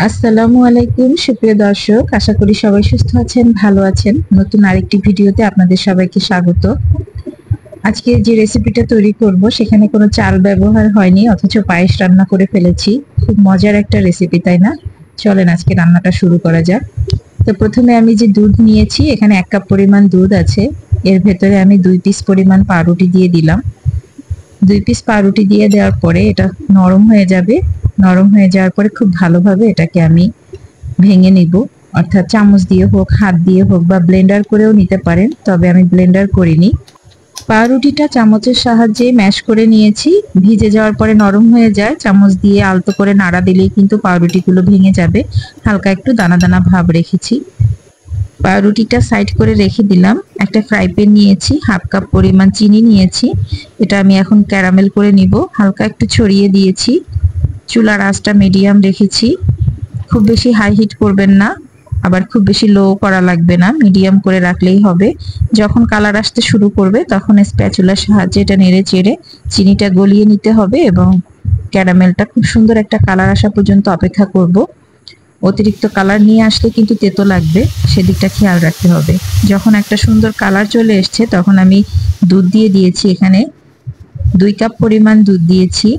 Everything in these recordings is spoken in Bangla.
আসসালামু আলাইকুম সুপ্রিয় দর্শক, আশা করি সবাই সুস্থ আছেন, ভালো আছেন। নতুন আরেকটি ভিডিওতে আপনাদের সবাইকে স্বাগত। আজকে যে রেসিপিটা তৈরি করব সেখানে কোনো চাল ব্যবহার হয়নি, অথচ পায়েস রান্না করে ফেলেছি। খুব মজার একটা রেসিপি, তাই না? চলেন আজকে রান্নাটা শুরু করা যাক। তো প্রথমে আমি যে দুধ নিয়েছি, এখানে 1 কাপ পরিমাণ দুধ আছে। এর ভেতরে আমি 2 পিস পরিমাণ পাউরুটি দিয়ে দিলাম। 2 পিস পাউরুটি দিয়ে দেওয়ার পরে এটা নরম হয়ে যাবে। নরম হয়ে যাওয়ার পরে খুব ভালোভাবে এটাকে আমি ভেঙে নিব, অর্থাৎ চামচ দিয়ে হোক, হাত দিয়ে হোক বা ব্লেন্ডার করেও নিতে পারেন, তবে আমি ব্লেন্ডার করিনি। পাউরুটিটা চামচের সাহায্যে ম্যাশ করে নিয়েছি। ভিজে যাওয়ার পরে নরম হয়ে যায়, চামচ দিয়ে আলতো করে নাড়া দিলেই কিন্তু পাউরুটিগুলো ভেঙে যাবে। হালকা একটু দানা দানা ভাব রেখেছি। পাউরুটিটা সাইড করে রেখে দিলাম। একটা ফ্রাই প্যান নিয়েছি, 1/2 কাপ পরিমাণ চিনি নিয়েছি। এটা আমি এখন ক্যারামেল করে নিব। হালকা একটু ছড়িয়ে দিয়েছি। চুলার আঁচটা মিডিয়াম রেখেছি। খুব বেশি হাই হিট করবেন না, আবার খুব বেশি লো করা লাগবে না, মিডিয়াম করে রাখলেই হবে। যখন কালার আসতে শুরু করবে তখন স্প্যাচুলার সাহায্যে এটা নেড়ে চেড়ে চিনিটা গলিয়ে নিতে হবে এবং ক্যারামেলটা খুব সুন্দর একটা কালার আসা পর্যন্ত অপেক্ষা করব। অতিরিক্ত কালার নিয়ে আসলে কিন্তু তেতো লাগবে, সেদিকটা খেয়াল রাখতে হবে। যখন একটা সুন্দর কালার চলে এসছে তখন আমি দুধ দিয়ে দিয়েছি। এখানে 2 কাপ পরিমাণ দুধ দিয়েছি।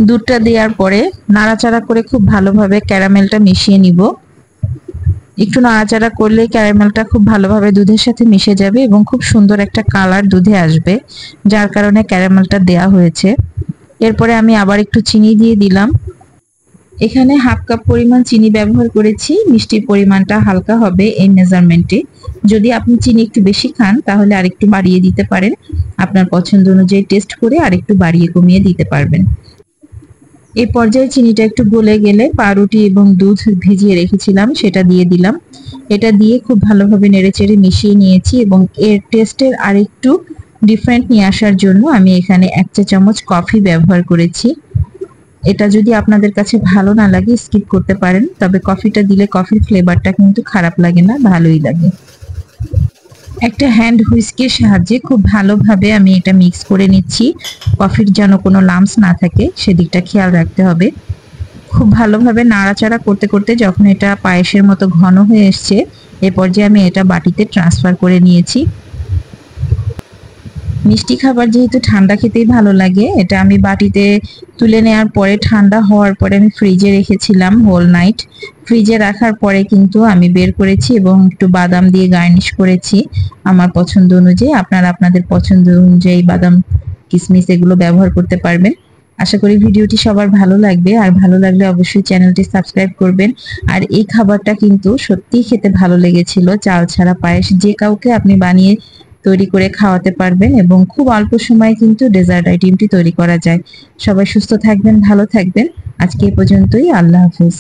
দুধটা দেওয়ার পরে নাড়াচাড়া করে খুব ভালোভাবে ক্যারামেলটা মিশিয়ে নিব। একটু নাড়াচাড়া করলেই ক্যারামেলটা খুব ভালোভাবে দুধের সাথে মিশে যাবে এবং খুব সুন্দর একটা কালার দুধে আসবে, যার কারণে ক্যারামেলটা দেয়া হয়েছে। এরপরে আমি আবার একটু চিনি দিয়ে দিলাম। এখানে 1/2 কাপ পরিমাণ চিনি ব্যবহার করেছি। মিষ্টির পরিমাণটা হালকা হবে এই মেজারমেন্টে। যদি আপনি চিনি একটু বেশি খান তাহলে আরেকটু বাড়িয়ে দিতে পারেন। আপনার পছন্দ অনুযায়ী টেস্ট করে আরেকটু বাড়িয়ে কমিয়ে দিতে পারবেন। এই পর্যায়ে চিনিটা একটু গলে গেলে পাউরুটি এবং দুধ ভিজিয়ে রেখেছিলাম সেটা দিয়ে দিলাম। এটা দিয়ে খুব ভালোভাবে নেড়েচেড়ে মিশিয়ে নিয়েছি এবং এর টেস্টের আরেকটু ডিফারেন্ট নিয়ে আসার জন্য আমি এখানে 1 চা চামচ কফি ব্যবহার করেছি। এটা যদি আপনাদের কাছে ভালো না লাগে স্কিপ করতে পারেন, তবে কফিটা দিলে কফির ফ্লেভারটা কিন্তু খারাপ লাগে না, ভালোই লাগে। একটা হ্যান্ড হুইস্কের সাহায্যে খুব ভালোভাবে আমি এটা মিক্স করে নিচ্ছি। কফির যেন কোনো লাম্পস না থাকে সেদিকটা খেয়াল রাখতে হবে। খুব ভালোভাবে নাড়াচাড়া করতে করতে যখন এটা পায়েসের মতো ঘন হয়ে এসছে, এ পর্যায়ে আমি এটা বাটিতে ট্রান্সফার করে নিয়েছি। মিষ্টি খাবার যেহেতু ঠান্ডা খেতেই ভালো লাগে, এটা আমি বাটিতে তুলে নেওয়ার পরে ঠান্ডা হওয়ার পরে আমি ফ্রিজে রেখেছিলাম হোল নাইট। ফ্রিজে রাখার পরে কিন্তু আমি বের করেছি এবং একটু বাদাম দিয়ে গার্নিশ করেছি আমার পছন্দ অনুযায়ী। আপনারা আপনাদের পছন্দ অনুযায়ী বাদাম, কিশমিশ এগুলো ব্যবহার করতে পারবেন। আশা করি ভিডিওটি সবার ভালো লাগবে, আর ভালো লাগলে অবশ্যই চ্যানেলটি সাবস্ক্রাইব করবেন। আর এই খাবারটা কিন্তু সত্যিই খেতে ভালো লেগেছিল। চাল ছাড়া পায়েস যে কাউকে আপনি বানিয়ে তৈরি করে খাওয়াতে পারবেন এবং খুব অল্প সময়ে কিন্তু ডেজার্ট আইটেমটি তৈরি করা যায়। সবাই সুস্থ থাকবেন, ভালো থাকবেন। আজকে এই পর্যন্তই। আল্লাহ হাফেজ।